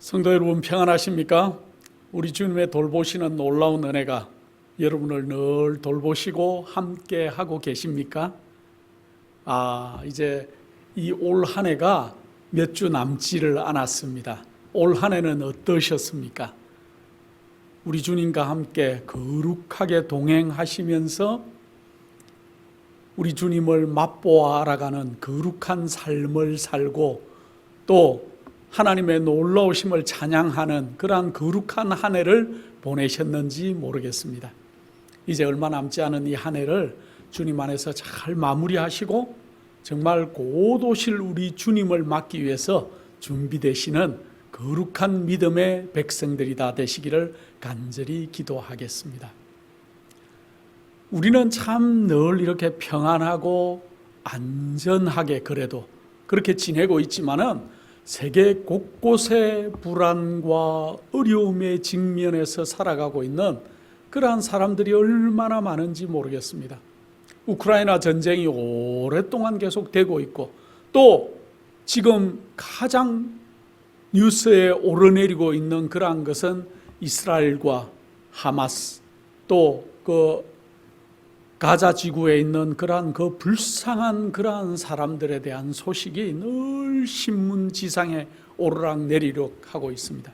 성도 여러분 평안하십니까? 우리 주님의 돌보시는 놀라운 은혜가 여러분을 늘 돌보시고 함께 하고 계십니까? 이제 이 올 한 해가 몇 주 남지를 않았습니다. 올 한 해는 어떠셨습니까? 우리 주님과 함께 거룩하게 동행하시면서 우리 주님을 맛보아 알아가는 거룩한 삶을 살고 또 하나님의 놀라우심을 찬양하는 그러한 거룩한 한 해를 보내셨는지 모르겠습니다. 이제 얼마 남지 않은 이 한 해를 주님 안에서 잘 마무리하시고 정말 곧 오실 우리 주님을 맞기 위해서 준비되시는 거룩한 믿음의 백성들이 다 되시기를 간절히 기도하겠습니다. 우리는 참 늘 이렇게 평안하고 안전하게 그래도 그렇게 지내고 있지만은 세계 곳곳에 불안과 어려움에 직면해서 살아가고 있는 그러한 사람들이 얼마나 많은지 모르겠습니다. 우크라이나 전쟁이 오랫동안 계속되고 있고 또 지금 가장 뉴스에 오르내리고 있는 그러한 것은 이스라엘과 하마스 또 가자 지구에 있는 그러한 불쌍한 그러한 사람들에 대한 소식이 늘 신문지상에 오르락내리락 하고 있습니다.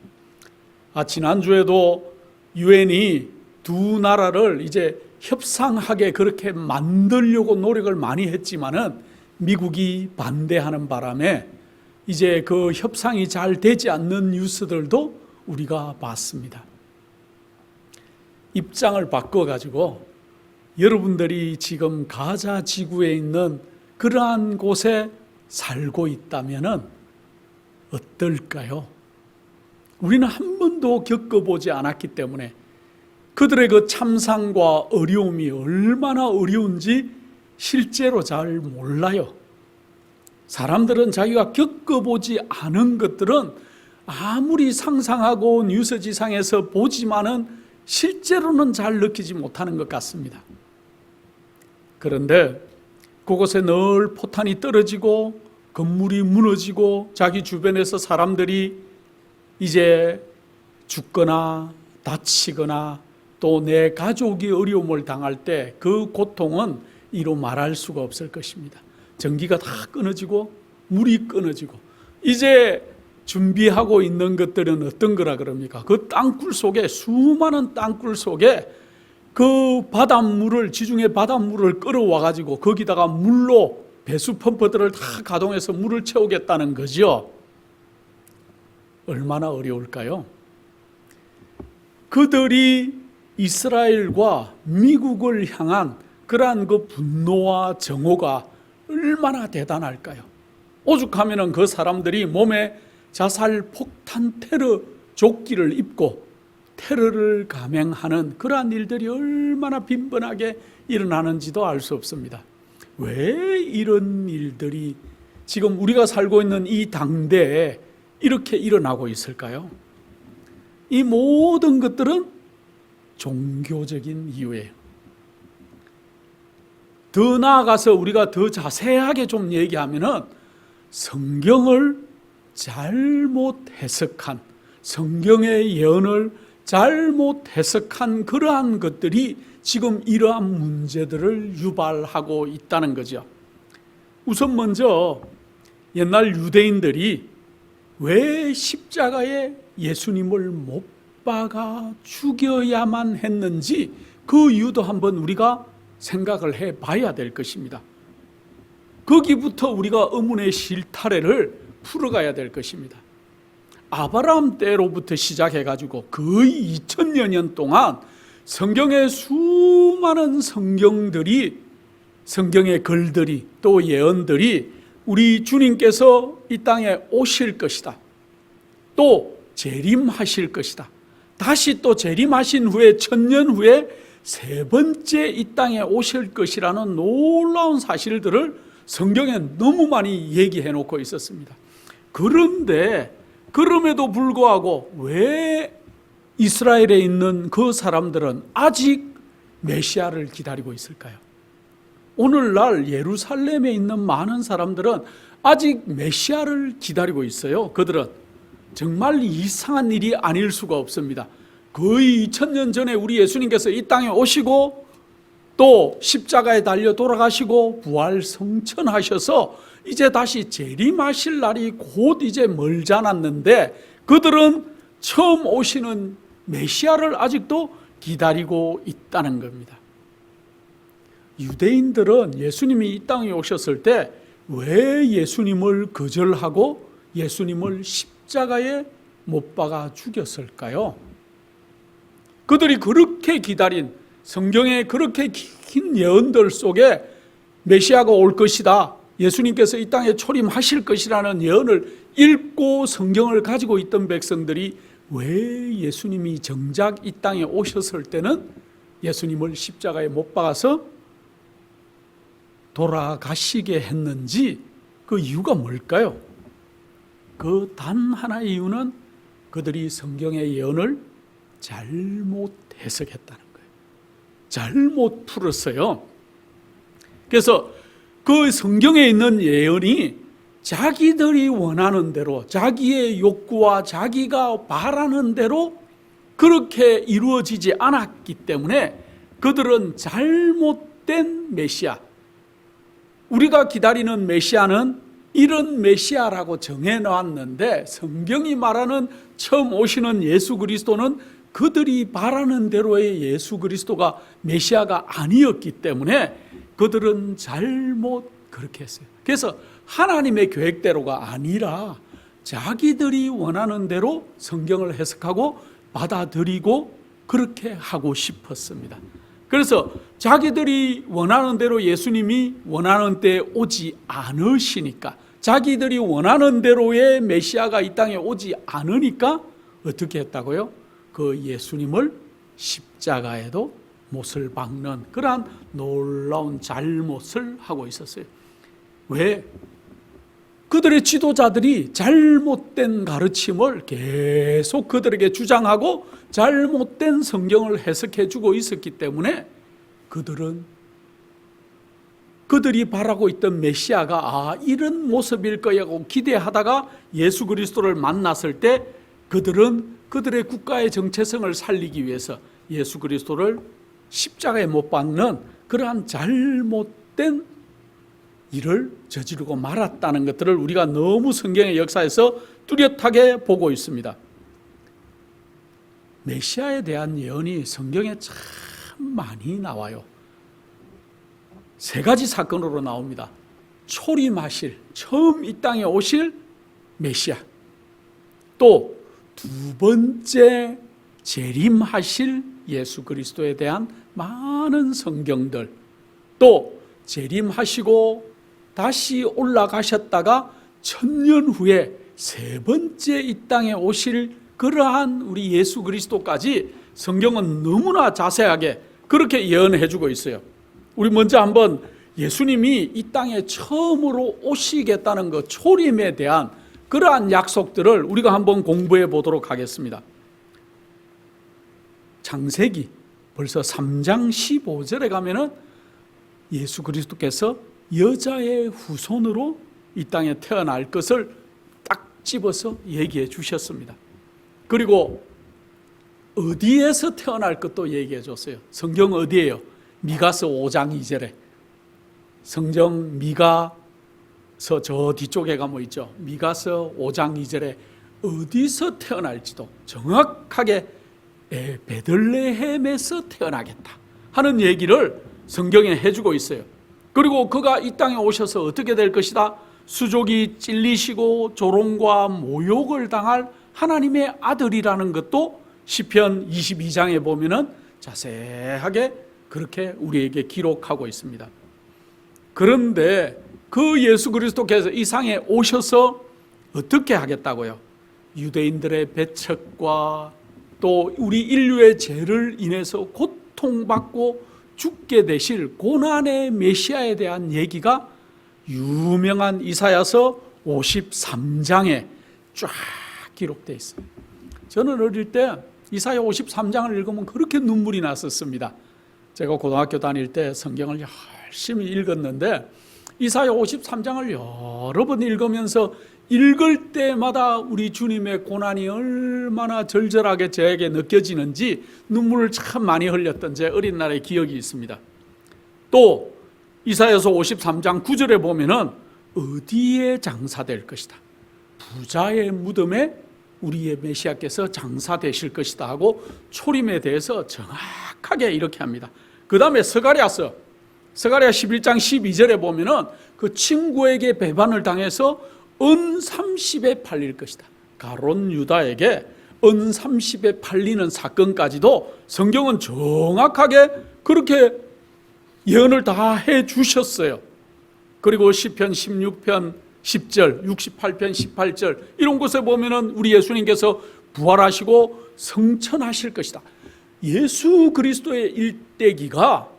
지난주에도 유엔이 두 나라를 이제 협상하게 그렇게 만들려고 노력을 많이 했지만은 미국이 반대하는 바람에 이제 그 협상이 잘 되지 않는 뉴스들도 우리가 봤습니다. 입장을 바꿔가지고 여러분들이 지금 가자 지구에 있는 그러한 곳에 살고 있다면 어떨까요? 우리는 한 번도 겪어보지 않았기 때문에 그들의 그 참상과 어려움이 얼마나 어려운지 실제로 잘 몰라요. 사람들은 자기가 겪어보지 않은 것들은 아무리 상상하고 뉴스지상에서 보지만은 실제로는 잘 느끼지 못하는 것 같습니다. 그런데 그곳에 늘 포탄이 떨어지고 건물이 무너지고 자기 주변에서 사람들이 이제 죽거나 다치거나 또 내 가족이 어려움을 당할 때 그 고통은 이루 말할 수가 없을 것입니다. 전기가 다 끊어지고 물이 끊어지고 이제 준비하고 있는 것들은 어떤 거라 그럽니까? 그 땅굴 속에 수많은 땅굴 속에 그 바닷물을 지중해 바닷물을 끌어와 가지고 거기다가 물로 배수 펌프들을 다 가동해서 물을 채우겠다는 거죠. 얼마나 어려울까요? 그들이 이스라엘과 미국을 향한 그러한 그 분노와 정오가 얼마나 대단할까요? 오죽하면은 그 사람들이 몸에 자살 폭탄 테러 조끼를 입고 테러를 감행하는 그러한 일들이 얼마나 빈번하게 일어나는지도 알 수 없습니다. 왜 이런 일들이 지금 우리가 살고 있는 이 당대에 이렇게 일어나고 있을까요? 이 모든 것들은 종교적인 이유예요. 더 나아가서 우리가 더 자세하게 좀 얘기하면은 성경을 잘못 해석한, 성경의 예언을 잘못 해석한 그러한 것들이 지금 이러한 문제들을 유발하고 있다는 거죠. 우선 먼저 옛날 유대인들이 왜 십자가에 예수님을 못 박아 죽여야만 했는지 그 이유도 한번 우리가 생각을 해 봐야 될 것입니다. 거기부터 우리가 의문의 실타래를 풀어가야 될 것입니다. 아브라함 때로부터 시작해가지고 거의 2000여 년 동안 성경의 수많은 성경의 글들이 또 예언들이 우리 주님께서 이 땅에 오실 것이다. 또 재림하실 것이다. 다시 또 재림하신 후에 1000년 후에 세 번째 이 땅에 오실 것이라는 놀라운 사실들을 성경에 너무 많이 얘기해 놓고 있었습니다. 그런데 그럼에도 불구하고 왜 이스라엘에 있는 그 사람들은 아직 메시아를 기다리고 있을까요? 오늘날 예루살렘에 있는 많은 사람들은 아직 메시아를 기다리고 있어요. 그들은 정말 이상한 일이 아닐 수가 없습니다. 거의 2000년 전에 우리 예수님께서 이 땅에 오시고 또 십자가에 달려 돌아가시고 부활 성천하셔서 이제 다시 재림하실 날이 곧 이제 멀지 않았는데 그들은 처음 오시는 메시아를 아직도 기다리고 있다는 겁니다. 유대인들은 예수님이 이 땅에 오셨을 때 왜 예수님을 거절하고 예수님을 십자가에 못 박아 죽였을까요? 그들이 그렇게 기다린 성경에 그렇게 긴 예언들 속에 메시아가 올 것이다, 예수님께서 이 땅에 초림하실 것이라는 예언을 읽고 성경을 가지고 있던 백성들이 왜 예수님이 정작 이 땅에 오셨을 때는 예수님을 십자가에 못 박아서 돌아가시게 했는지 그 이유가 뭘까요? 그 단 하나의 이유는 그들이 성경의 예언을 잘못 해석했다는 거예요. 잘못 풀었어요. 그래서 그 성경에 있는 예언이 자기들이 원하는 대로 자기의 욕구와 자기가 바라는 대로 그렇게 이루어지지 않았기 때문에 그들은 잘못된 메시아, 우리가 기다리는 메시아는 이런 메시아라고 정해놨는데 성경이 말하는 처음 오시는 예수 그리스도는 그들이 바라는 대로의 예수 그리스도가 메시아가 아니었기 때문에 그들은 잘못 그렇게 했어요. 그래서 하나님의 계획대로가 아니라 자기들이 원하는 대로 성경을 해석하고 받아들이고 그렇게 하고 싶었습니다. 그래서 자기들이 원하는 대로 예수님이 원하는 때에 오지 않으시니까, 자기들이 원하는 대로의 메시아가 이 땅에 오지 않으니까 어떻게 했다고요? 그 예수님을 십자가에도 못을 박는 그러한 놀라운 잘못을 하고 있었어요. 왜? 그들의 지도자들이 잘못된 가르침을 계속 그들에게 주장하고 잘못된 성경을 해석해 주고 있었기 때문에 그들이 바라고 있던 메시아가 이런 모습일 거라고 기대하다가 예수 그리스도를 만났을 때 그들은 그들의 국가의 정체성을 살리기 위해서 예수 그리스도를 십자가에 못 박는 그러한 잘못된 일을 저지르고 말았다는 것들을 우리가 너무 성경의 역사에서 뚜렷하게 보고 있습니다. 메시아에 대한 예언이 성경에 참 많이 나와요. 세 가지 사건으로 나옵니다. 초림하실, 처음 이 땅에 오실 메시아, 또 두 번째 재림하실 예수 그리스도에 대한 많은 성경들, 또 재림하시고 다시 올라가셨다가 1000년 후에 세 번째 이 땅에 오실 그러한 우리 예수 그리스도까지 성경은 너무나 자세하게 그렇게 예언해 주고 있어요. 우리 먼저 한번 예수님이 이 땅에 처음으로 오시겠다는 그 초림에 대한 그러한 약속들을 우리가 한번 공부해 보도록 하겠습니다. 창세기 벌써 3장 15절에 가면은 예수 그리스도께서 여자의 후손으로 이 땅에 태어날 것을 딱 집어서 얘기해 주셨습니다. 그리고 어디에서 태어날 것도 얘기해 줬어요. 성경 어디예요? 미가서 5장 2절에 성경 미가서 저 뒤쪽에 가면 있죠. 미가서 5장 2절에 어디서 태어날지도 정확하게 베들레헴에서 태어나겠다 하는 얘기를 성경에 해주고 있어요. 그리고 그가 이 땅에 오셔서 어떻게 될 것이다? 수족이 찔리시고 조롱과 모욕을 당할 하나님의 아들이라는 것도 시편 22장에 보면은 자세하게 그렇게 우리에게 기록하고 있습니다. 그런데 그 예수 그리스도께서 이 상에 오셔서 어떻게 하겠다고요? 유대인들의 배척과 또 우리 인류의 죄를 인해서 고통받고 죽게 되실 고난의 메시아에 대한 얘기가 유명한 이사야서 53장에 쫙 기록되어 있어요. 저는 어릴 때 이사야 53장을 읽으면 그렇게 눈물이 났었습니다. 제가 고등학교 다닐 때 성경을 열심히 읽었는데 이사야 53장을 여러 번 읽으면서 읽을 때마다 우리 주님의 고난이 얼마나 절절하게 저에게 느껴지는지 눈물을 참 많이 흘렸던 제 어린 날의 기억이 있습니다. 또 이사야서 53장 9절에 보면은 어디에 장사될 것이다, 부자의 무덤에 우리의 메시아께서 장사되실 것이다 하고 초림에 대해서 정확하게 이렇게 합니다. 그 다음에 스가랴 11장 12절에 보면은 그 친구에게 배반을 당해서 은 30에 팔릴 것이다. 가론 유다에게 은 30에 팔리는 사건까지도 성경은 정확하게 그렇게 예언을 다 해주셨어요. 그리고 시편 16편 10절, 68편 18절 이런 곳에 보면은 우리 예수님께서 부활하시고 성천하실 것이다. 예수 그리스도의 일대기가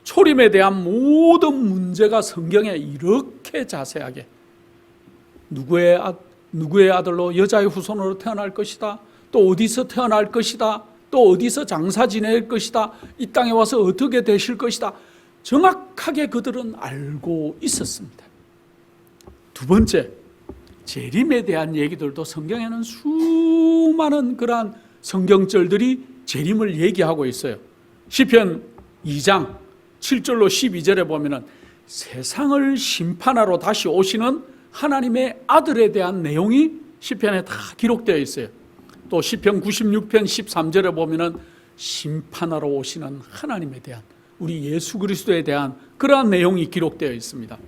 초림에 대한 모든 문제가 성경에 이렇게 자세하게 누구의 아들로 여자의 후손으로 태어날 것이다, 또 어디서 태어날 것이다, 또 어디서 장사 지낼 것이다, 이 땅에 와서 어떻게 되실 것이다, 정확하게 그들은 알고 있었습니다. 두 번째, 재림에 대한 얘기들도 성경에는 수많은 그러한 성경절들이 재림을 얘기하고 있어요. 시편 2장 7절로 12절에 보면은 세상을 심판하러 다시 오시는 하나님의 아들에 대한 내용이 시편에 다 기록되어 있어요. 또 시편 96편 13절에 보면은 심판하러 오시는 하나님에 대한, 우리 예수 그리스도에 대한 그러한 내용이 기록되어 있습니다.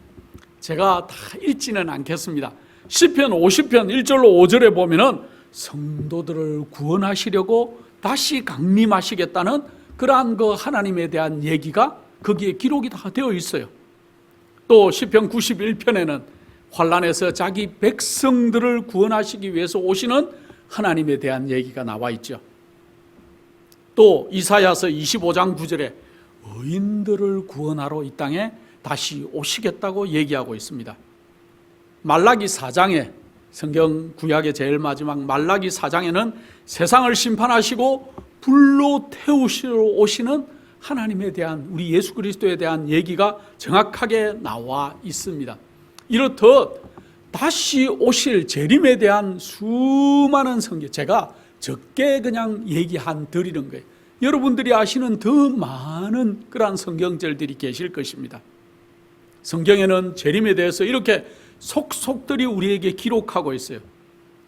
제가 다 읽지는 않겠습니다. 시편 50편 1절로 5절에 보면은 성도들을 구원하시려고 다시 강림하시겠다는 그러한 그 하나님에 대한 얘기가 거기에 기록이 다 되어 있어요. 또 시편 91편에는 환난에서 자기 백성들을 구원하시기 위해서 오시는 하나님에 대한 얘기가 나와 있죠. 또 이사야서 25장 9절에 의인들을 구원하러 이 땅에 다시 오시겠다고 얘기하고 있습니다. 말라기 4장에, 성경 구약의 제일 마지막 말라기 4장에는 세상을 심판하시고 불로 태우시러 오시는 하나님에 대한, 우리 예수 그리스도에 대한 얘기가 정확하게 나와 있습니다. 이렇듯 다시 오실 재림에 대한 수많은 성경, 제가 적게 그냥 얘기한 드리는 거예요. 여러분들이 아시는 더 많은 그러한 성경절들이 계실 것입니다. 성경에는 재림에 대해서 이렇게 속속들이 우리에게 기록하고 있어요.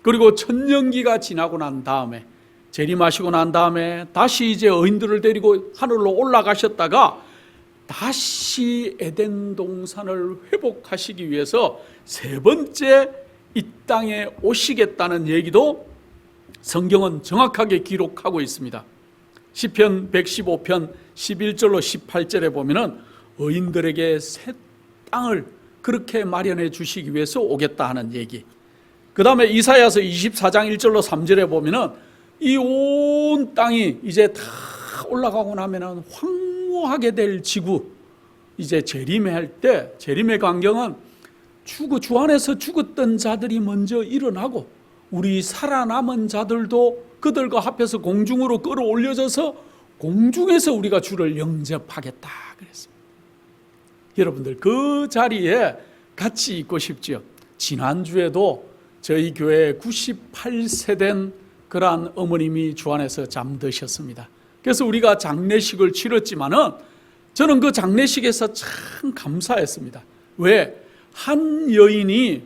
그리고 천년기가 지나고 난 다음에, 재림하시고 난 다음에 다시 이제 의인들을 데리고 하늘로 올라가셨다가 다시 에덴 동산을 회복하시기 위해서 세 번째 이 땅에 오시겠다는 얘기도 성경은 정확하게 기록하고 있습니다. 시편 115편 11절로 18절에 보면은 의인들에게 새 땅을 그렇게 마련해 주시기 위해서 오겠다 하는 얘기. 그 다음에 이사야서 24장 1절로 3절에 보면은 이 온 땅이 이제 다 올라가고 나면은 황무하게 될 지구, 이제 재림할 때, 재림의 광경은 주 안에서 죽었던 자들이 먼저 일어나고 우리 살아남은 자들도 그들과 합해서 공중으로 끌어올려져서 공중에서 우리가 주를 영접하겠다 그랬습니다. 여러분들 그 자리에 같이 있고 싶죠. 지난주에도 저희 교회에 98세 된 그러한 어머님이 주 안에서 잠드셨습니다. 그래서 우리가 장례식을 치렀지만은 저는 그 장례식에서 참 감사했습니다. 왜? 한 여인이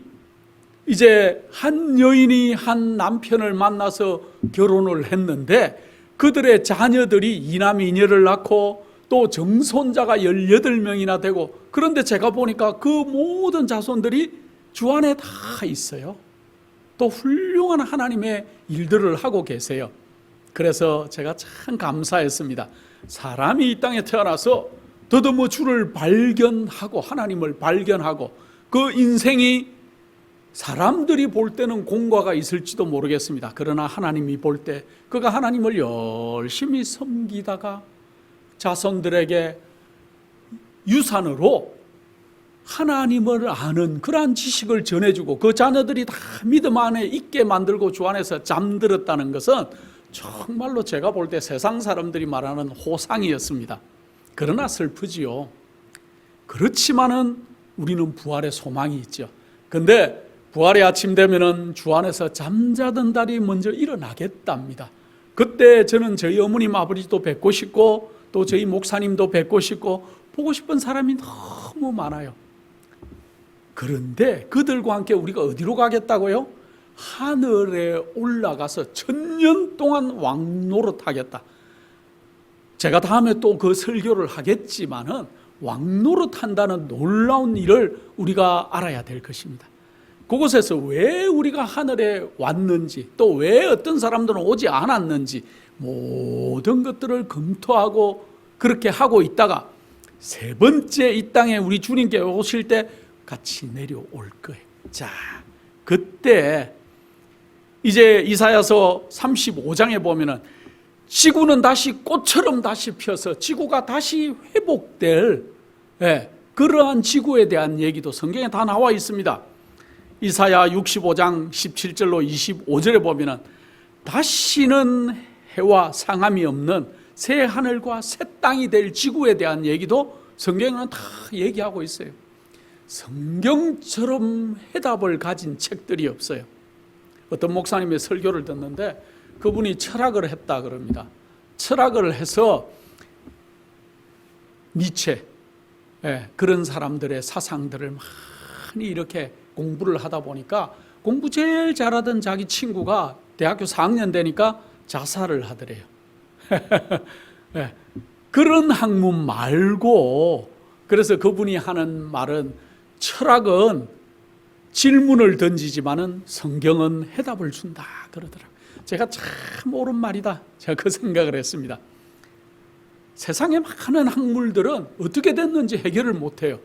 한 남편을 만나서 결혼을 했는데 그들의 자녀들이 이남 이녀를 낳고 또 정손자가 18명이나 되고, 그런데 제가 보니까 그 모든 자손들이 주 안에 다 있어요. 또 훌륭한 하나님의 일들을 하고 계세요. 그래서 제가 참 감사했습니다. 사람이 이 땅에 태어나서 더듬어 주를 발견하고 하나님을 발견하고 그 인생이 사람들이 볼 때는 공과가 있을지도 모르겠습니다. 그러나 하나님이 볼 때 그가 하나님을 열심히 섬기다가 자손들에게 유산으로 하나님을 아는 그러한 지식을 전해주고 그 자녀들이 다 믿음 안에 있게 만들고 주 안에서 잠들었다는 것은 정말로 제가 볼 때 세상 사람들이 말하는 호상이었습니다. 그러나 슬프지요. 그렇지만은 우리는 부활의 소망이 있죠. 근데 부활의 아침 되면은 주 안에서 잠자던 달이 먼저 일어나겠답니다. 그때 저는 저희 어머님 아버지도 뵙고 싶고 또 저희 목사님도 뵙고 싶고 보고 싶은 사람이 너무 많아요. 그런데 그들과 함께 우리가 어디로 가겠다고요? 하늘에 올라가서 1000년 동안 왕노릇 하겠다. 제가 다음에 또 그 설교를 하겠지만은 왕노릇 한다는 놀라운 일을 우리가 알아야 될 것입니다. 그곳에서 왜 우리가 하늘에 왔는지, 또 왜 어떤 사람들은 오지 않았는지 모든 것들을 검토하고 그렇게 하고 있다가 세 번째 이 땅에 우리 주님께 오실 때 같이 내려올 거예요. 자, 그때 이제 이사야서 35장에 보면은 지구는 다시 꽃처럼 다시 펴서 지구가 다시 회복될 그러한 지구에 대한 얘기도 성경에 다 나와 있습니다. 이사야 65장 17절로 25절에 보면은 다시는 해와 상함이 없는 새 하늘과 새 땅이 될 지구에 대한 얘기도 성경에는 다 얘기하고 있어요. 성경처럼 해답을 가진 책들이 없어요. 어떤 목사님의 설교를 듣는데 그분이 철학을 했다 그럽니다. 철학을 해서 니체 그런 사람들의 사상들을 많이 이렇게 공부를 하다 보니까 공부 제일 잘하던 자기 친구가 대학교 4학년 되니까 자살을 하더래요. 그런 학문 말고, 그래서 그분이 하는 말은 철학은 질문을 던지지만은 성경은 해답을 준다 그러더라고요. 제가 참 옳은 말이다, 제가 그 생각을 했습니다. 세상에 많은 학문들은 어떻게 됐는지 해결을 못해요.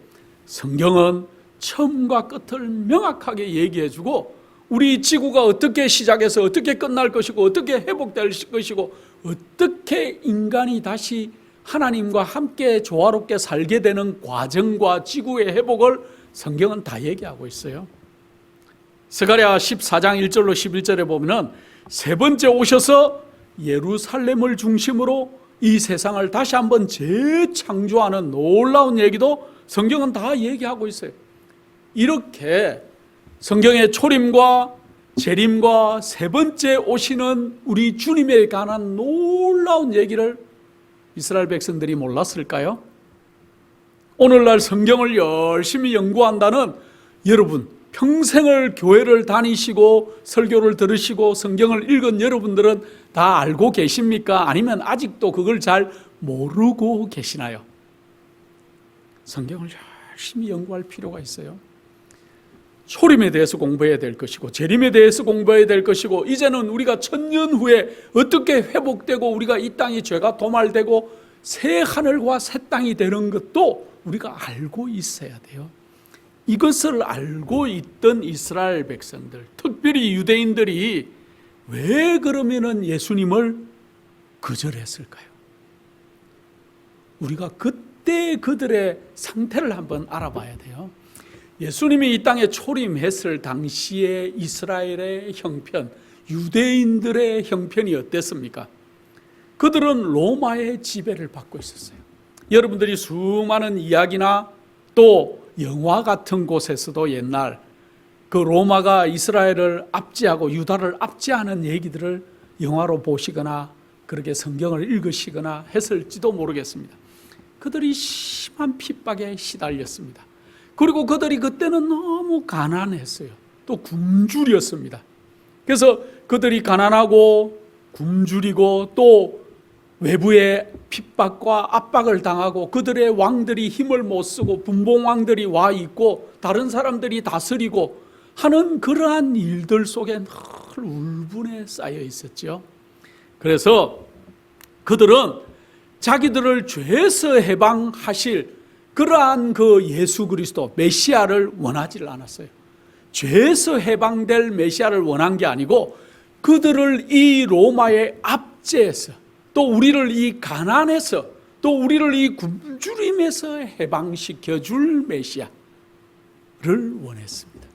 성경은 처음과 끝을 명확하게 얘기해주고 우리 지구가 어떻게 시작해서 어떻게 끝날 것이고 어떻게 회복될 것이고 어떻게 인간이 다시 하나님과 함께 조화롭게 살게 되는 과정과 지구의 회복을 성경은 다 얘기하고 있어요. 스가랴 14장 1절로 11절에 보면은 세 번째 오셔서 예루살렘을 중심으로 이 세상을 다시 한번 재창조하는 놀라운 얘기도 성경은 다 얘기하고 있어요. 이렇게 성경의 초림과 재림과 세 번째 오시는 우리 주님에 관한 놀라운 얘기를 이스라엘 백성들이 몰랐을까요? 오늘날 성경을 열심히 연구한다는 여러분, 평생을 교회를 다니시고 설교를 들으시고 성경을 읽은 여러분들은 다 알고 계십니까? 아니면 아직도 그걸 잘 모르고 계시나요? 성경을 열심히 연구할 필요가 있어요. 초림에 대해서 공부해야 될 것이고 재림에 대해서 공부해야 될 것이고 이제는 우리가 1000년 후에 어떻게 회복되고 우리가 이 땅이 죄가 도말되고 새 하늘과 새 땅이 되는 것도 우리가 알고 있어야 돼요. 이것을 알고 있던 이스라엘 백성들, 특별히 유대인들이 왜 그러면은 예수님을 거절했을까요? 우리가 그때 그들의 상태를 한번 알아봐야 돼요. 예수님이 이 땅에 초림했을 당시에 이스라엘의 형편, 유대인들의 형편이 어땠습니까? 그들은 로마의 지배를 받고 있었어요. 여러분들이 수많은 이야기나 또 영화 같은 곳에서도 옛날 그 로마가 이스라엘을 압제하고 유다를 압제하는 얘기들을 영화로 보시거나 그렇게 성경을 읽으시거나 했을지도 모르겠습니다. 그들이 심한 핍박에 시달렸습니다. 그리고 그들이 그때는 너무 가난했어요. 또 굶주렸습니다. 그래서 그들이 가난하고 굶주리고 또 외부의 핍박과 압박을 당하고 그들의 왕들이 힘을 못 쓰고 분봉왕들이 와 있고 다른 사람들이 다스리고 하는 그러한 일들 속에 늘 울분에 쌓여 있었죠. 그래서 그들은 자기들을 죄에서 해방하실 그러한 그 예수 그리스도 메시아를 원하지를 않았어요. 죄에서 해방될 메시아를 원한 게 아니고 그들을 이 로마의 압제에서 또 우리를 이 가난에서 또 우리를 이 굶주림에서 해방시켜 줄 메시아를 원했습니다.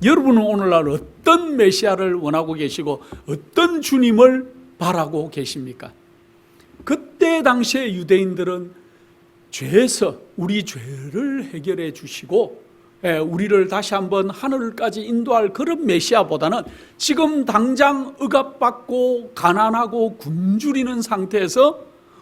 여러분은 오늘날 어떤 메시아를 원하고 계시고 어떤 주님을 바라고 계십니까? 그때 당시에 유대인들은 죄에서 우리 죄를 해결해 주시고 우리를 다시 한번 하늘까지 인도할 그런 메시아보다는 지금 당장 억압받고 가난하고 굶주리는 상태에서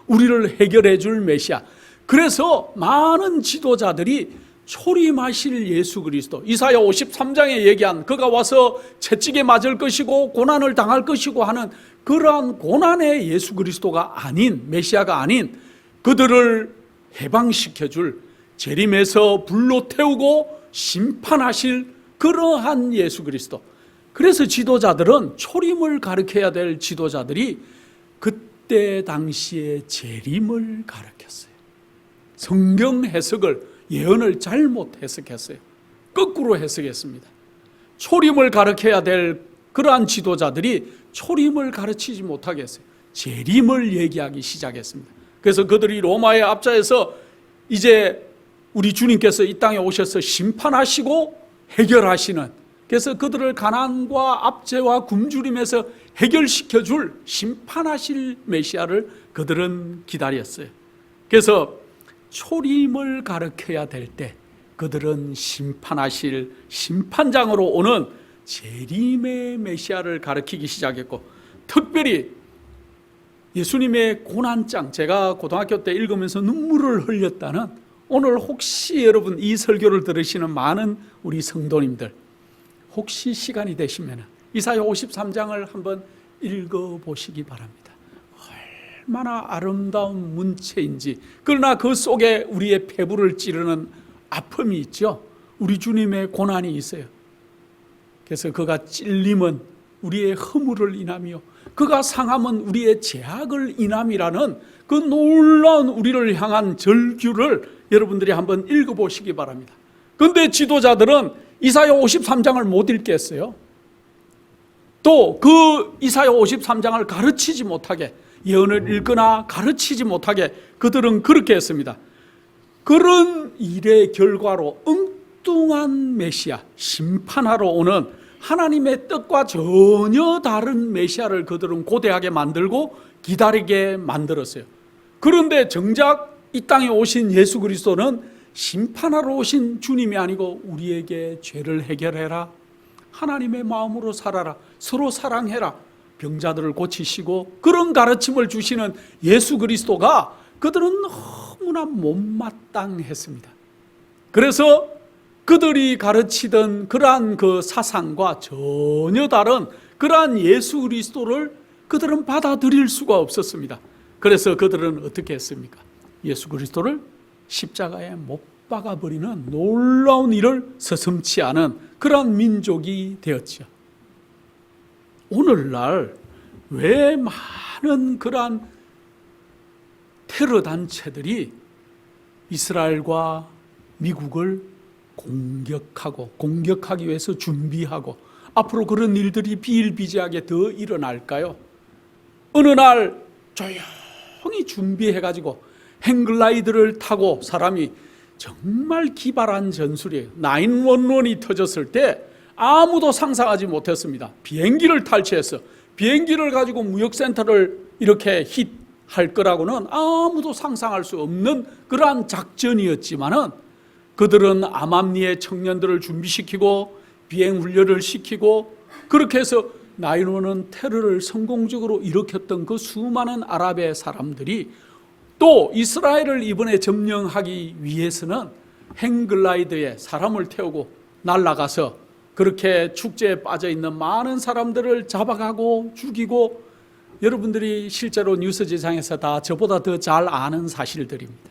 우리를 해결해 줄 메시아. 그래서 많은 지도자들이 초림하실 예수 그리스도, 이사야 53장에 얘기한 그가 와서 채찍에 맞을 것이고 고난을 당할 것이고 하는 그러한 고난의 예수 그리스도가 아닌, 메시아가 아닌 그들을 해방시켜줄, 재림에서 불로 태우고 심판하실 그러한 예수 그리스도. 그래서 지도자들은, 초림을 가르쳐야 될 지도자들이 그때 당시에 재림을 가르쳤어요. 성경 해석을, 예언을 잘못 해석했어요. 거꾸로 해석했습니다. 초림을 가르쳐야 될 그러한 지도자들이 초림을 가르치지 못하게 했어요. 재림을 얘기하기 시작했습니다. 그래서 그들이 로마의 압자에서 이제 우리 주님께서 이 땅에 오셔서 심판하시고 해결하시는, 그래서 그들을 가난과 압제와 굶주림에서 해결시켜 줄 심판하실 메시아를 그들은 기다렸어요. 그래서 초림을 가르쳐야 될 때 그들은 심판하실 심판장으로 오는 재림의 메시아를 가르치기 시작했고, 특별히 예수님의 고난장, 제가 고등학교 때 읽으면서 눈물을 흘렸다는, 오늘 혹시 여러분 이 설교를 들으시는 많은 우리 성도님들, 혹시 시간이 되시면 이사야 53장을 한번 읽어보시기 바랍니다. 얼마나 아름다운 문체인지. 그러나 그 속에 우리의 폐부를 찌르는 아픔이 있죠. 우리 주님의 고난이 있어요. 그래서 그가 찔림은 우리의 허물을 인하며 그가 상함은 우리의 죄악을 인함이라는 그 놀라운 우리를 향한 절규를 여러분들이 한번 읽어보시기 바랍니다. 그런데 지도자들은 이사야 53장을 못 읽겠어요. 또 그 이사야 53장을 가르치지 못하게, 예언을 읽거나 가르치지 못하게 그들은 그렇게 했습니다. 그런 일의 결과로 엉뚱한 메시아, 심판하러 오는 하나님의 뜻과 전혀 다른 메시아를 그들은 고대하게 만들고 기다리게 만들었어요. 그런데 정작 이 땅에 오신 예수 그리스도는 심판하러 오신 주님이 아니고 우리에게 죄를 해결해라, 하나님의 마음으로 살아라, 서로 사랑해라, 병자들을 고치시고 그런 가르침을 주시는 예수 그리스도가 그들은 너무나 못마땅했습니다. 그래서 그들이 가르치던 그러한 그 사상과 전혀 다른 그러한 예수 그리스도를 그들은 받아들일 수가 없었습니다. 그래서 그들은 어떻게 했습니까? 예수 그리스도를 십자가에 못 박아버리는 놀라운 일을 서슴지 않은 그러한 민족이 되었죠. 오늘날 왜 많은 그러한 테러 단체들이 이스라엘과 미국을 공격하기 위해서 준비하고, 앞으로 그런 일들이 비일비재하게 더 일어날까요? 어느 날 조용히 준비해가지고 행글라이드를 타고 사람이, 정말 기발한 전술이에요. 911이 터졌을 때 아무도 상상하지 못했습니다. 비행기를 탈취해서 비행기를 가지고 무역센터를 이렇게 힛할 거라고는 아무도 상상할 수 없는 그러한 작전이었지만은, 그들은 암암리의 청년들을 준비시키고 비행 훈련을 시키고 그렇게 해서 911 테러를 성공적으로 일으켰던 그 수많은 아랍의 사람들이, 또 이스라엘을 이번에 점령하기 위해서는 행글라이드에 사람을 태우고 날아가서 그렇게 축제에 빠져있는 많은 사람들을 잡아가고 죽이고, 여러분들이 실제로 뉴스지상에서 다 저보다 더 잘 아는 사실들입니다.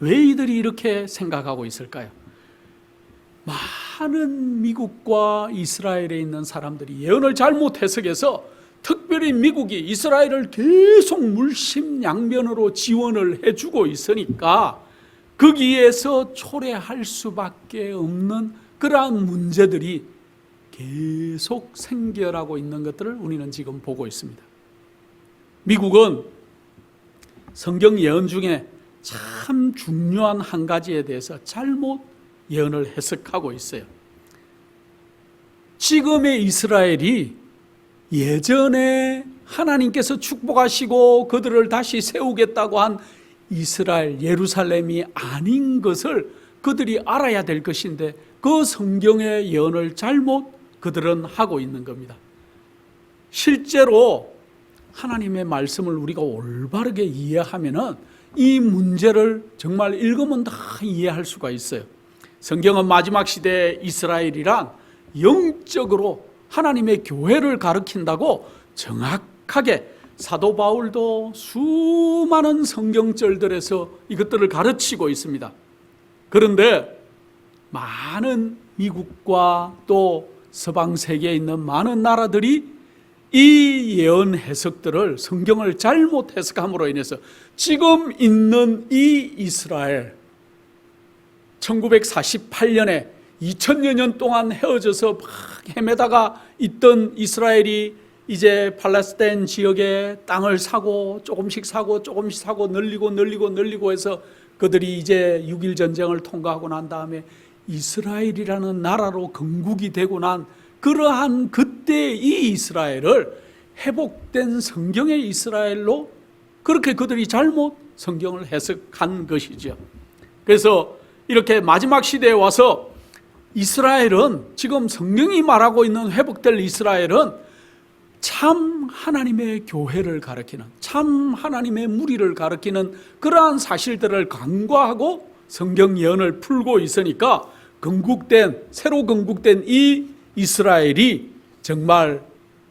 왜 이들이 이렇게 생각하고 있을까요? 많은 미국과 이스라엘에 있는 사람들이 예언을 잘못 해석해서, 특별히 미국이 이스라엘을 계속 물심양면으로 지원을 해주고 있으니까 거기에서 초래할 수밖에 없는 그러한 문제들이 계속 생겨나고 있는 것들을 우리는 지금 보고 있습니다. 미국은 성경 예언 중에 참 중요한 한 가지에 대해서 잘못 예언을 해석하고 있어요. 지금의 이스라엘이 예전에 하나님께서 축복하시고 그들을 다시 세우겠다고 한 이스라엘, 예루살렘이 아닌 것을 그들이 알아야 될 것인데 그 성경의 예언을 잘못 그들은 하고 있는 겁니다. 실제로 하나님의 말씀을 우리가 올바르게 이해하면은 이 문제를 정말 읽으면 다 이해할 수가 있어요. 성경은 마지막 시대의 이스라엘이란 영적으로 하나님의 교회를 가리킨다고 정확하게 사도 바울도 수많은 성경절들에서 이것들을 가르치고 있습니다. 그런데 많은 미국과 또 서방 세계에 있는 많은 나라들이 이 예언 해석들을 성경을 잘못 해석함으로 인해서 지금 있는 이 이스라엘 1948년에 2000여 년 동안 헤어져서 막 헤매다가 있던 이스라엘이 이제 팔레스타인 지역에 땅을 사고 조금씩 사고 늘리고 해서 그들이 이제 6.1 전쟁을 통과하고 난 다음에 이스라엘이라는 나라로 건국이 되고 난 그러한 그때 이 이스라엘을 회복된 성경의 이스라엘로 그렇게 그들이 잘못 성경을 해석한 것이죠. 그래서 이렇게 마지막 시대에 와서 이스라엘은 지금 성경이 말하고 있는 회복될 이스라엘은 참 하나님의 교회를 가리키는 참 하나님의 무리를 가리키는 그러한 사실들을 간과하고 성경 예언을 풀고 있으니까 새로 건국된 이 이스라엘이 정말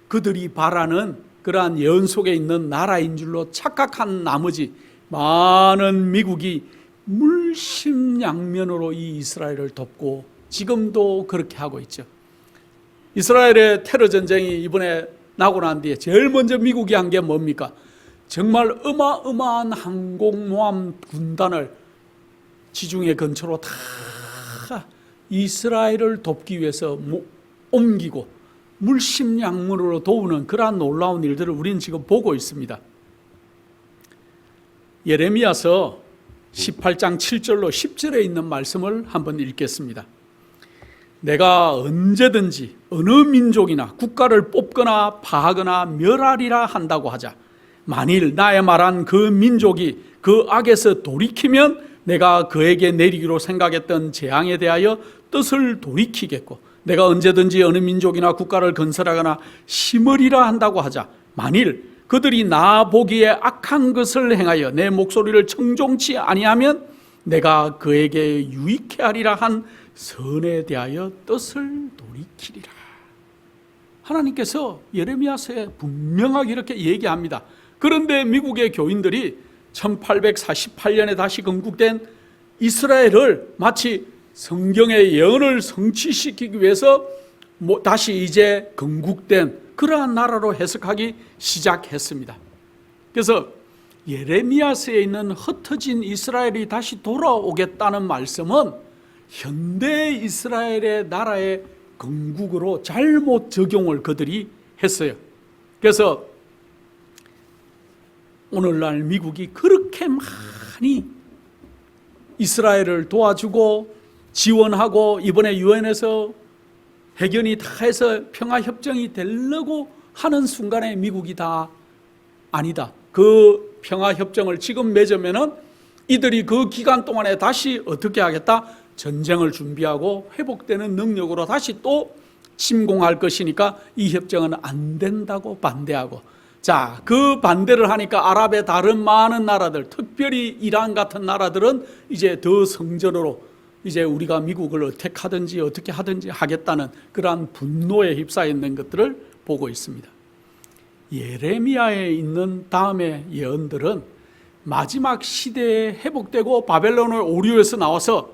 그들이 바라는 그러한 예언 속에 있는 나라인 줄로 착각한 나머지 많은 미국이 물심양면으로 이 이스라엘을 돕고 지금도 그렇게 하고 있죠. 이스라엘의 테러 전쟁이 이번에 나고 난 뒤에 제일 먼저 미국이 한 게 뭡니까? 정말 어마어마한 항공모함 군단을 지중해 근처로 다 이스라엘을 돕기 위해서 옮기고 물심양면으로 도우는 그러한 놀라운 일들을 우리는 지금 보고 있습니다. 예레미야서 18장 7절로 10절에 있는 말씀을 한번 읽겠습니다. 내가 언제든지 어느 민족이나 국가를 뽑거나 파하거나 멸하리라 한다고 하자. 만일 나의 말한 그 민족이 그 악에서 돌이키면 내가 그에게 내리기로 생각했던 재앙에 대하여 뜻을 돌이키겠고, 내가 언제든지 어느 민족이나 국가를 건설하거나 심으리라 한다고 하자. 만일 그들이 나 보기에 악한 것을 행하여 내 목소리를 청종치 아니하면 내가 그에게 유익해 하리라 한 선에 대하여 뜻을 돌이키리라. 하나님께서 예레미야서에 분명하게 이렇게 얘기합니다. 그런데 미국의 교인들이 1848년에 다시 건국된 이스라엘을 마치 성경의 예언을 성취시키기 위해서 다시 이제 건국된 그러한 나라로 해석하기 시작했습니다. 그래서 예레미야서에 있는 흩어진 이스라엘이 다시 돌아오겠다는 말씀은 현대 이스라엘의 나라의 건국으로 잘못 적용을 그들이 했어요. 그래서 오늘날 미국이 그렇게 많이 이스라엘을 도와주고 지원하고 이번에 유엔에서 회견이 다 해서 평화협정이 되려고 하는 순간에 미국이 다 아니다. 그 평화협정을 지금 맺으면은 이들이 그 기간 동안에 다시 어떻게 하겠다? 전쟁을 준비하고 회복되는 능력으로 다시 또 침공할 것이니까 이 협정은 안 된다고 반대하고, 자, 그 반대를 하니까 아랍의 다른 많은 나라들, 특별히 이란 같은 나라들은 이제 더 성전으로 이제 우리가 미국을 어떻게 하든지 하겠다는 그러한 분노에 휩싸여 있는 것들을 보고 있습니다. 예레미야에 있는 다음의 예언들은 마지막 시대에 회복되고 바벨론을 오류에서 나와서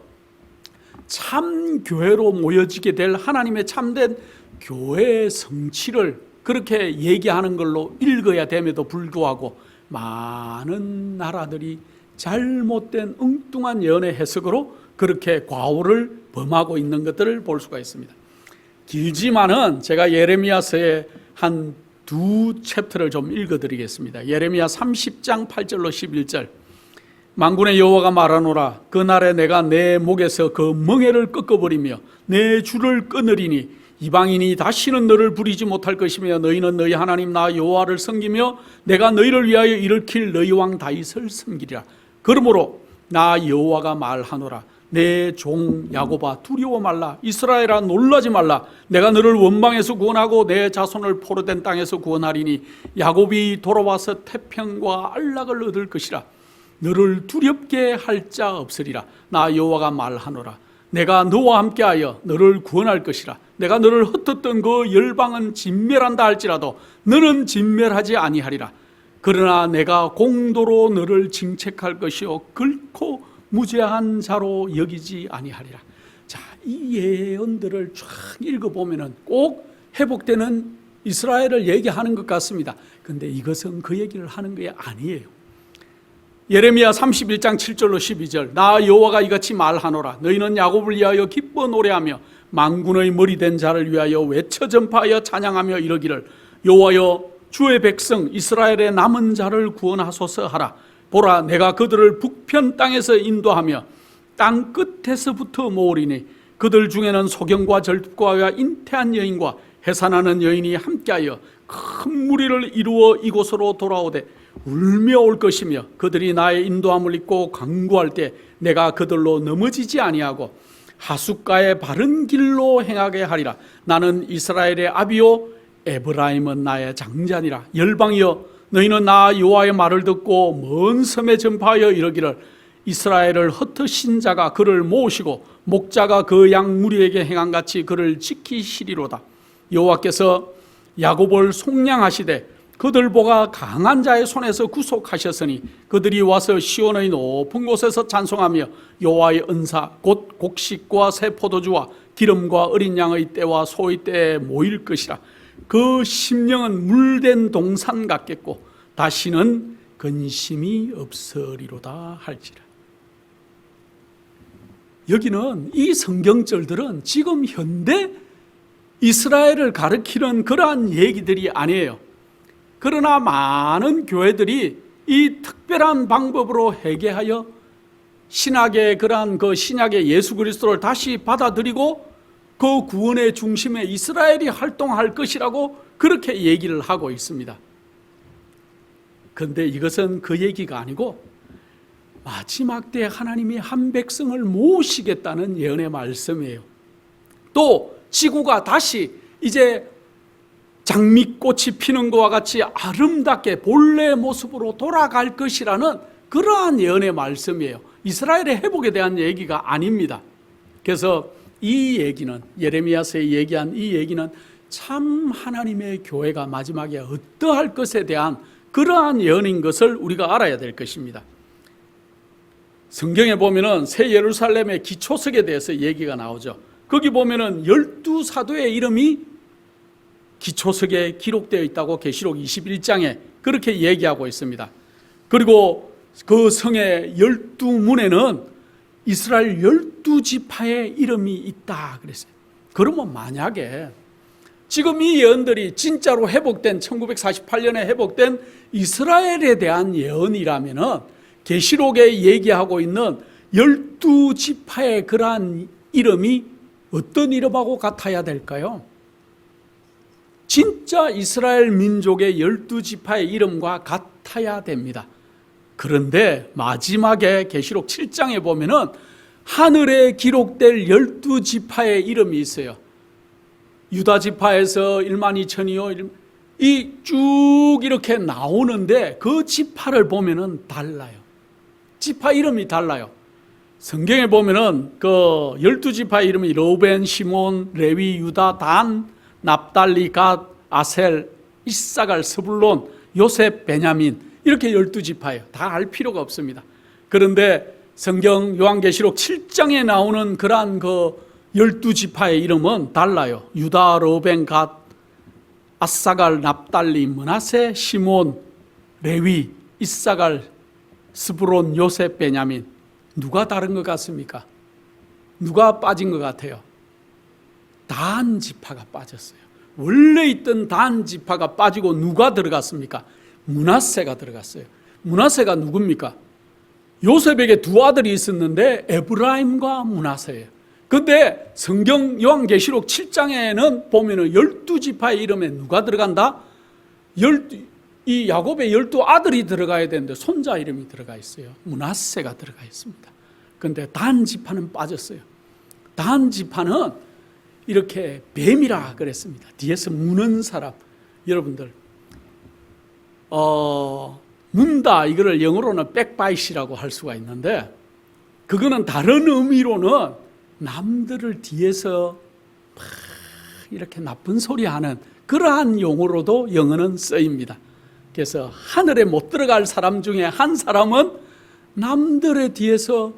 참 교회로 모여지게 될 하나님의 참된 교회의 성취를 그렇게 얘기하는 걸로 읽어야 됨에도 불구하고 많은 나라들이 잘못된 엉뚱한 예언의 해석으로 그렇게 과오를 범하고 있는 것들을 볼 수가 있습니다. 길지만은 제가 예레미야서의 한 두 챕터를 좀 읽어드리겠습니다. 예레미야 30장 8절로 11절. 만군의 여호와가 말하노라. 그날에 내가 내 목에서 그 멍에를 꺾어버리며 내 줄을 끊으리니 이방인이 다시는 너를 부리지 못할 것이며 너희는 너희 하나님 나 여호와를 섬기며 내가 너희를 위하여 일으킬 너희 왕 다윗을 섬기리라. 그러므로 나 여호와가 말하노라. 내 종 야곱아 두려워 말라. 이스라엘아 놀라지 말라. 내가 너를 원망에서 구원하고 내 자손을 포로된 땅에서 구원하리니 야곱이 돌아와서 태평과 안락을 얻을 것이라. 너를 두렵게 할 자 없으리라. 나 여호와가 말하노라. 내가 너와 함께하여 너를 구원할 것이라. 내가 너를 흩었던 그 열방은 진멸한다 할지라도 너는 진멸하지 아니하리라. 그러나 내가 공도로 너를 징책할 것이요 결코 무죄한 자로 여기지 아니하리라. 자, 이 예언들을 쫙 읽어보면은 꼭 회복되는 이스라엘을 얘기하는 것 같습니다. 근데 이것은 그 얘기를 하는 게 아니에요. 예레미야 31장 7절로 12절 나 여호와가 이같이 말하노라. 너희는 야곱을 위하여 기뻐 노래하며 만군의 머리 된 자를 위하여 외쳐 전파하여 찬양하며 이르기를 여호와여 주의 백성 이스라엘의 남은 자를 구원하소서 하라. 보라 내가 그들을 북편 땅에서 인도하며 땅 끝에서부터 모으리니 그들 중에는 소경과 절집과와 잉태한 여인과 해산하는 여인이 함께하여 큰 무리를 이루어 이곳으로 돌아오되 울며 올 것이며 그들이 나의 인도함을 입고 강구할 때 내가 그들로 넘어지지 아니하고 하숫가의 바른 길로 행하게 하리라. 나는 이스라엘의 아비요 에브라임은 나의 장자니라. 열방이여 너희는 나 여호와의 말을 듣고 먼 섬에 전파하여 이르기를 이스라엘을 흩으신 자가 그를 모으시고 목자가 그 양 무리에게 행한같이 그를 지키시리로다. 여호와께서 야곱을 속량하시되 그들 보가 강한 자의 손에서 구속하셨으니 그들이 와서 시온의 높은 곳에서 찬송하며 여호와의 은사 곧 곡식과 새 포도주와 기름과 어린 양의 때와 소의 때에 모일 것이라. 그 심령은 물된 동산 같겠고 다시는 근심이 없으리로다 할지라. 여기는 이 성경절들은 지금 현대 이스라엘을 가리키는 그러한 얘기들이 아니에요. 그러나 많은 교회들이 이 특별한 방법으로 회개하여 신학의 그러한 그 신약의 예수 그리스도를 다시 받아들이고 그 구원의 중심에 이스라엘이 활동할 것이라고 그렇게 얘기를 하고 있습니다. 그런데 이것은 그 얘기가 아니고 마지막 때 하나님이 한 백성을 모으시겠다는 예언의 말씀이에요. 또 지구가 다시 이제 장미꽃이 피는 것과 같이 아름답게 본래의 모습으로 돌아갈 것이라는 그러한 예언의 말씀이에요. 이스라엘의 회복에 대한 얘기가 아닙니다. 그래서 이 얘기는 예레미야서에 얘기한 이 얘기는 참 하나님의 교회가 마지막에 어떠할 것에 대한 그러한 예언인 것을 우리가 알아야 될 것입니다. 성경에 보면은 새 예루살렘의 기초석에 대해서 얘기가 나오죠. 거기 보면은 12사도의 이름이 기초석에 기록되어 있다고 계시록 21장에 그렇게 얘기하고 있습니다. 그리고 그 성의 12문에는 이스라엘 12지파의 이름이 있다 그랬어요. 그러면 만약에 지금 이 예언들이 진짜로 회복된 1948년에 회복된 이스라엘에 대한 예언이라면은 계시록에 얘기하고 있는 12지파의 그러한 이름이 어떤 이름하고 같아야 될까요? 진짜 이스라엘 민족의 12지파의 이름과 같아야 됩니다. 그런데 마지막에 계시록 7장에 보면은 하늘에 기록될 12지파의 이름이 있어요. 유다 지파에서 1만 2천이요. 이 쭉 이렇게 나오는데 그 지파를 보면은 달라요. 지파 이름이 달라요. 성경에 보면은 그 12지파의 이름이 르우벤, 시몬, 레위, 유다, 단, 납달리, 갓, 아셀, 이사갈, 스불론, 요셉, 베냐민 이렇게 12지파예요. 다 알 필요가 없습니다. 그런데 성경 요한계시록 7장에 나오는 그러한 그 12지파의 이름은 달라요. 유다, 르우벤, 갓, 아사갈, 납달리, 므낫세, 시몬, 레위, 이사갈, 스불론, 요셉, 베냐민. 누가 다른 것 같습니까? 누가 빠진 것 같아요? 단 지파가 빠졌어요. 원래 있던 단 지파가 빠지고 누가 들어갔습니까? 므낫세가 들어갔어요. 므낫세가 누굽니까? 요셉에게 두 아들이 있었는데 에브라임과 므낫세예요. 근데 성경 요한계시록 7장에는 보면은 12지파의 이름에 누가 들어간다? 이 야곱의 12아들이 들어가야 되는데 손자 이름이 들어가 있어요. 므낫세가 들어가 있습니다. 그런데 단 지파는 빠졌어요. 단 지파는 이렇게 뱀이라 그랬습니다. 뒤에서 무는 사람. 여러분들 문다 이거를 영어로는 backbite이라고 할 수가 있는데, 그거는 다른 의미로는 남들을 뒤에서 막 이렇게 나쁜 소리 하는 그러한 용어로도 영어는 쓰입니다. 그래서 하늘에 못 들어갈 사람 중에 한 사람은 남들의 뒤에서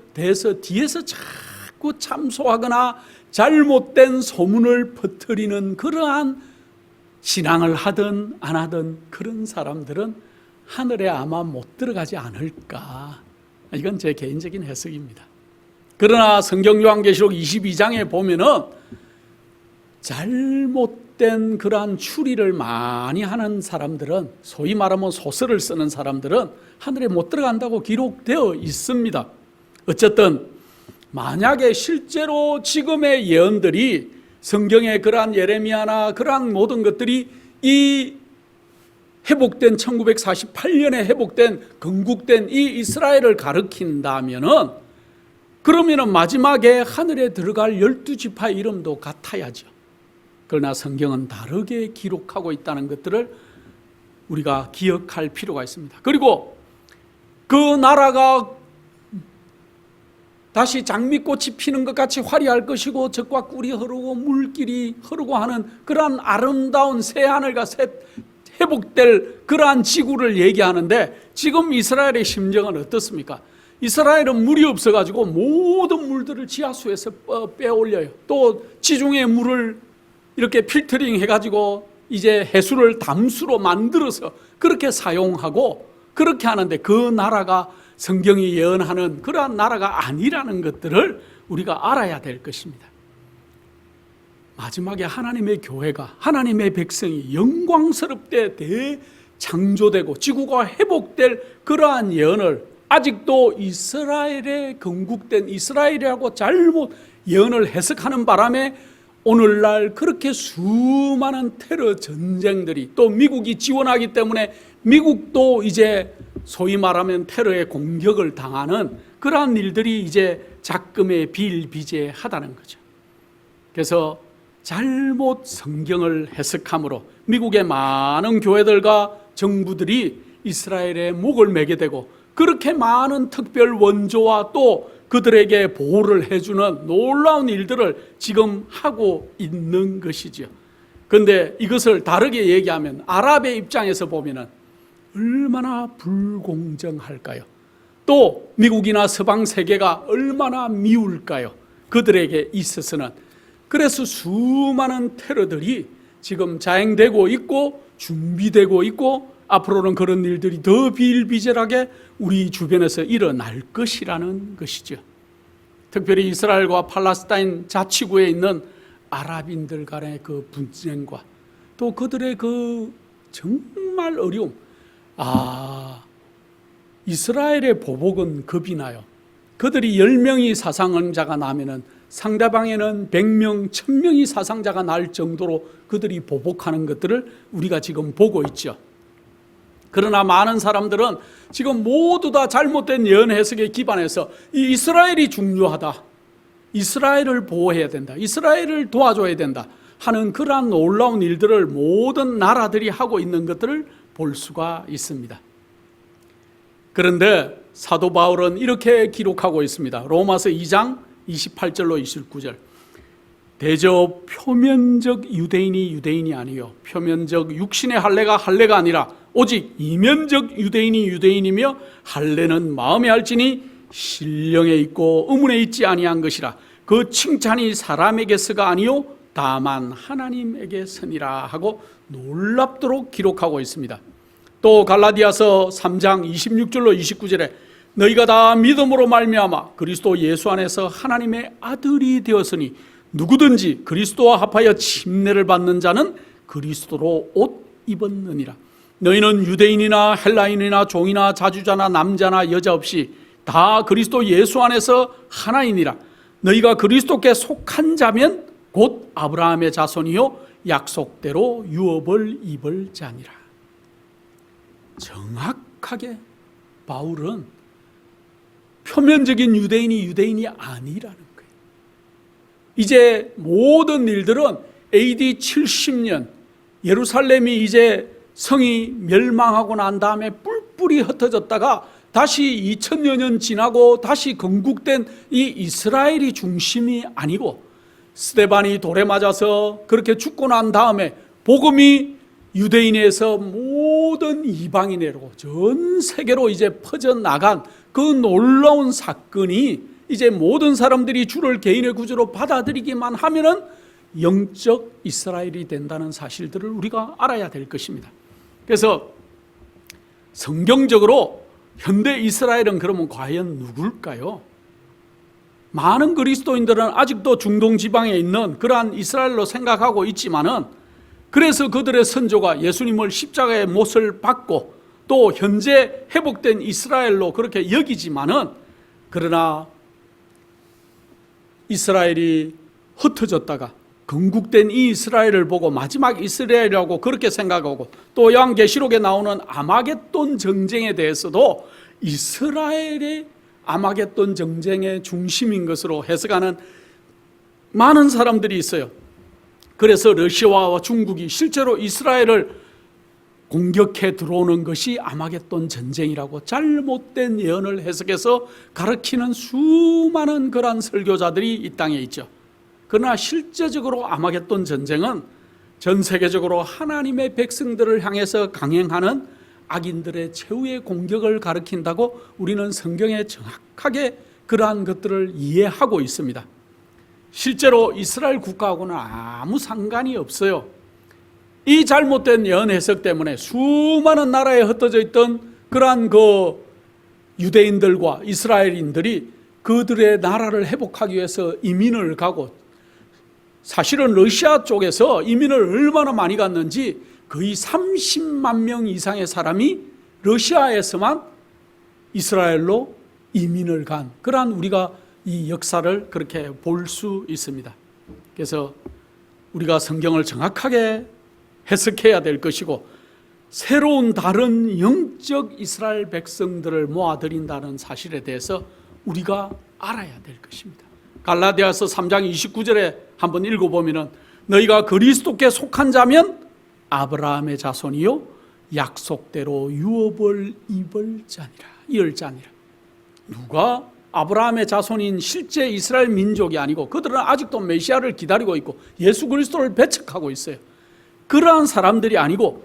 자꾸 참소하거나 잘못된 소문을 퍼뜨리는 그러한 신앙을 하든 안 하든 그런 사람들은 하늘에 아마 못 들어가지 않을까. 이건 제 개인적인 해석입니다. 그러나 성경 요한계시록 22장에 보면은 잘못된 그러한 추리를 많이 하는 사람들은, 소위 말하면 소설을 쓰는 사람들은 하늘에 못 들어간다고 기록되어 있습니다. 어쨌든 만약에 실제로 지금의 예언들이, 성경의 그러한 예레미야나 그러한 모든 것들이 이 회복된 1948년에 회복된 건국된 이 이스라엘을 가리킨다면은, 그러면은 마지막에 하늘에 들어갈 12지파의 이름도 같아야죠. 그러나 성경은 다르게 기록하고 있다는 것들을 우리가 기억할 필요가 있습니다. 그리고 그 나라가 다시 장미꽃이 피는 것 같이 화려할 것이고 적과 꿀이 흐르고 물길이 흐르고 하는 그러한 아름다운 새하늘과 회복될 그러한 지구를 얘기하는데, 지금 이스라엘의 심정은 어떻습니까? 이스라엘은 물이 없어가지고 모든 물들을 지하수에서 빼올려요. 또 지중해 물을 이렇게 필터링 해가지고 이제 해수를 담수로 만들어서 그렇게 사용하고 그렇게 하는데, 그 나라가 성경이 예언하는 그러한 나라가 아니라는 것들을 우리가 알아야 될 것입니다. 마지막에 하나님의 교회가, 하나님의 백성이 영광스럽게 대창조되고 지구가 회복될 그러한 예언을 아직도 이스라엘에 건국된 이스라엘이라고 잘못 예언을 해석하는 바람에 오늘날 그렇게 수많은 테러 전쟁들이, 또 미국이 지원하기 때문에 미국도 이제 소위 말하면 테러의 공격을 당하는 그러한 일들이 이제 작금에 비일비재하다는 거죠. 그래서 잘못 성경을 해석함으로 미국의 많은 교회들과 정부들이 이스라엘의 목을 매게 되고, 그렇게 많은 특별 원조와 또 그들에게 보호를 해주는 놀라운 일들을 지금 하고 있는 것이죠. 그런데 이것을 다르게 얘기하면 아랍의 입장에서 보면은 얼마나 불공정할까요? 또 미국이나 서방 세계가 얼마나 미울까요? 그들에게 있어서는. 그래서 수많은 테러들이 지금 자행되고 있고 준비되고 있고, 앞으로는 그런 일들이 더 비일비재하게 우리 주변에서 일어날 것이라는 것이죠. 특별히 이스라엘과 팔레스타인 자치구에 있는 아랍인들 간의 그 분쟁과 또 그들의 그 정말 어려움. 이스라엘의 보복은 겁이 나요. 그들이 10명이 사상자가 나면은 상대방에는 100명, 1000명이 사상자가 날 정도로 그들이 보복하는 것들을 우리가 지금 보고 있죠. 그러나 많은 사람들은 지금 모두 다 잘못된 예언 해석에 기반해서 이 이스라엘이 중요하다, 이스라엘을 보호해야 된다, 이스라엘을 도와줘야 된다 하는 그러한 놀라운 일들을 모든 나라들이 하고 있는 것들을 볼 수가 있습니다. 그런데 사도 바울은 이렇게 기록하고 있습니다. 로마서 2장 28절로 29절. 대저 표면적 유대인이 유대인이 아니요 표면적 육신의 할례가 할례가 아니라 오직 이면적 유대인이 유대인이며 할례는 마음에 할지니 신령에 있고 의문에 있지 아니한 것이라. 그 칭찬이 사람에게서가 아니요 다만 하나님에게서니라 하고 놀랍도록 기록하고 있습니다. 또 갈라디아서 3장 26절로 29절에 너희가 다 믿음으로 말미암아 그리스도 예수 안에서 하나님의 아들이 되었으니 누구든지 그리스도와 합하여 침례를 받는 자는 그리스도로 옷 입었느니라. 너희는 유대인이나 헬라인이나 종이나 자주자나 남자나 여자 없이 다 그리스도 예수 안에서 하나이니라. 너희가 그리스도께 속한 자면 곧 아브라함의 자손이요 약속대로 유업을 입을 자니라. 정확하게 바울은 표면적인 유대인이 유대인이 아니라는 거예요. 이제 모든 일들은 AD 70년 예루살렘이 이제 성이 멸망하고 난 다음에 뿔뿔이 흩어졌다가 다시 2000여 년 지나고 다시 건국된 이 이스라엘이 중심이 아니고, 스데반이 돌에 맞아서 그렇게 죽고 난 다음에 복음이 유대인에서 모든 이방인으로 전 세계로 이제 퍼져나간 그 놀라운 사건이 이제 모든 사람들이 주를 개인의 구주로 받아들이기만 하면은 영적 이스라엘이 된다는 사실들을 우리가 알아야 될 것입니다. 그래서 성경적으로 현대 이스라엘은 그러면 과연 누굴까요? 많은 그리스도인들은 아직도 중동 지방에 있는 그러한 이스라엘로 생각하고 있지만은, 그래서 그들의 선조가 예수님을 십자가의 못을 받고 또 현재 회복된 이스라엘로 그렇게 여기지만은, 그러나 이스라엘이 흩어졌다가 건국된 이 이스라엘을 보고 마지막 이스라엘이라고 그렇게 생각하고, 또 요한계시록에 나오는 아마겟돈 전쟁에 대해서도 이스라엘의 아마겟돈 전쟁의 중심인 것으로 해석하는 많은 사람들이 있어요. 그래서 러시아와 중국이 실제로 이스라엘을 공격해 들어오는 것이 아마겟돈 전쟁이라고 잘못된 예언을 해석해서 가르치는 수많은 그러한 설교자들이 이 땅에 있죠. 그러나 실제적으로 아마겟돈 전쟁은 전 세계적으로 하나님의 백성들을 향해서 강행하는 악인들의 최후의 공격을 가리킨다고 우리는 성경에 정확하게 그러한 것들을 이해하고 있습니다. 실제로 이스라엘 국가하고는 아무 상관이 없어요. 이 잘못된 예언 해석 때문에 수많은 나라에 흩어져 있던 그러한 그 유대인들과 이스라엘인들이 그들의 나라를 회복하기 위해서 이민을 가고, 사실은 러시아 쪽에서 이민을 얼마나 많이 갔는지 거의 30만 명 이상의 사람이 러시아에서만 이스라엘로 이민을 간, 그러한 우리가 이 역사를 그렇게 볼 수 있습니다. 그래서 우리가 성경을 정확하게 해석해야 될 것이고, 새로운 다른 영적 이스라엘 백성들을 모아들인다는 사실에 대해서 우리가 알아야 될 것입니다. 갈라디아서 3장 29절에 한번 읽어보면, 너희가 그리스도께 속한 자면 아브라함의 자손이요 약속대로 유업을 입을 자니라. 누가 아브라함의 자손인 실제 이스라엘 민족이 아니고, 그들은 아직도 메시아를 기다리고 있고 예수 그리스도를 배척하고 있어요. 그러한 사람들이 아니고,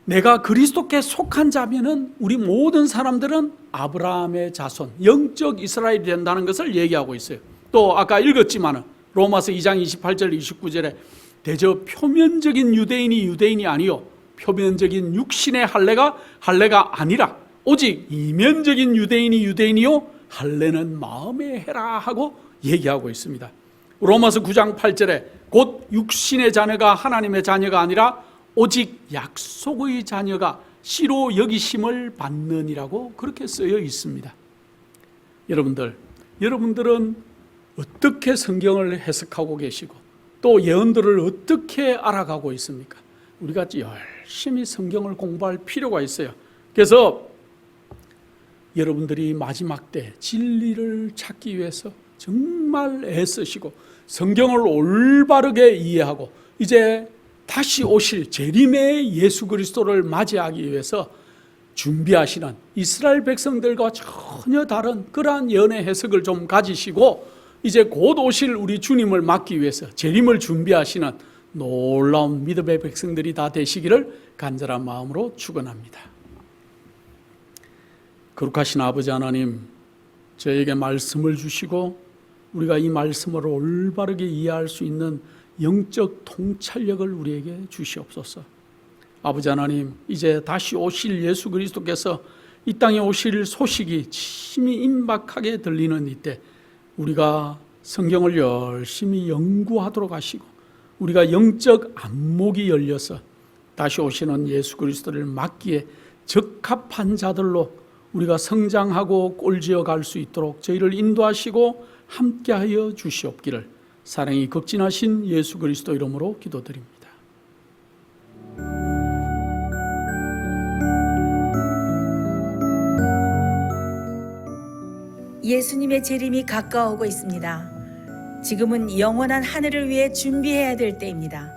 내가 그리스도께 속한 자면은 우리 모든 사람들은 아브라함의 자손, 영적 이스라엘이 된다는 것을 얘기하고 있어요. 또 아까 읽었지만 로마서 2장 28절 29절에 대저 표면적인 유대인이 아니요 표면적인 육신의 할례가 아니라 오직 이면적인 유대인이요 할례는 마음에 해라 하고 얘기하고 있습니다. 로마서 9장 8절에 곧 육신의 자녀가 하나님의 자녀가 아니라 오직 약속의 자녀가 씨로 여기심을 받느니라고 그렇게 쓰여 있습니다. 여러분들은 어떻게 성경을 해석하고 계시고 또 예언들을 어떻게 알아가고 있습니까? 우리가 열심히 성경을 공부할 필요가 있어요. 그래서 여러분들이 마지막 때 진리를 찾기 위해서 정말 애쓰시고 성경을 올바르게 이해하고 이제 다시 오실 재림의 예수 그리스도를 맞이하기 위해서 준비하시는 이스라엘 백성들과 전혀 다른 그러한 예언의 해석을 좀 가지시고 이제 곧 오실 우리 주님을 맞기 위해서 재림을 준비하시는 놀라운 믿음의 백성들이 다 되시기를 간절한 마음으로 축원합니다. 거룩하신 아버지 하나님, 저에게 말씀을 주시고 우리가 이 말씀을 올바르게 이해할 수 있는 영적 통찰력을 우리에게 주시옵소서. 아버지 하나님, 이제 다시 오실 예수 그리스도께서 이 땅에 오실 소식이 심히 임박하게 들리는 이때 우리가 성경을 열심히 연구하도록 하시고 우리가 영적 안목이 열려서 다시 오시는 예수 그리스도를 맞기에 적합한 자들로 우리가 성장하고 꼴지어 갈 수 있도록 저희를 인도하시고 함께하여 주시옵기를 사랑이 극진하신 예수 그리스도 이름으로 기도드립니다. 예수님의 재림이 가까워오고 있습니다. 지금은 영원한 하늘을 위해 준비해야 될 때입니다.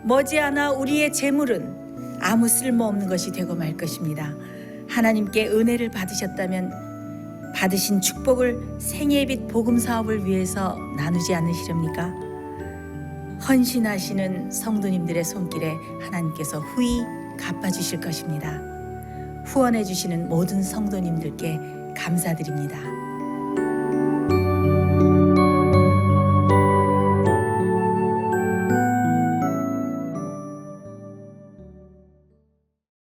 머지않아 우리의 재물은 아무 쓸모없는 것이 되고 말 것입니다. 하나님께 은혜를 받으셨다면 받으신 축복을 생애빛 복음 사업을 위해서 나누지 않으시렵니까? 헌신하시는 성도님들의 손길에 하나님께서 후히 갚아주실 것입니다. 후원해 주시는 모든 성도님들께 감사드립니다.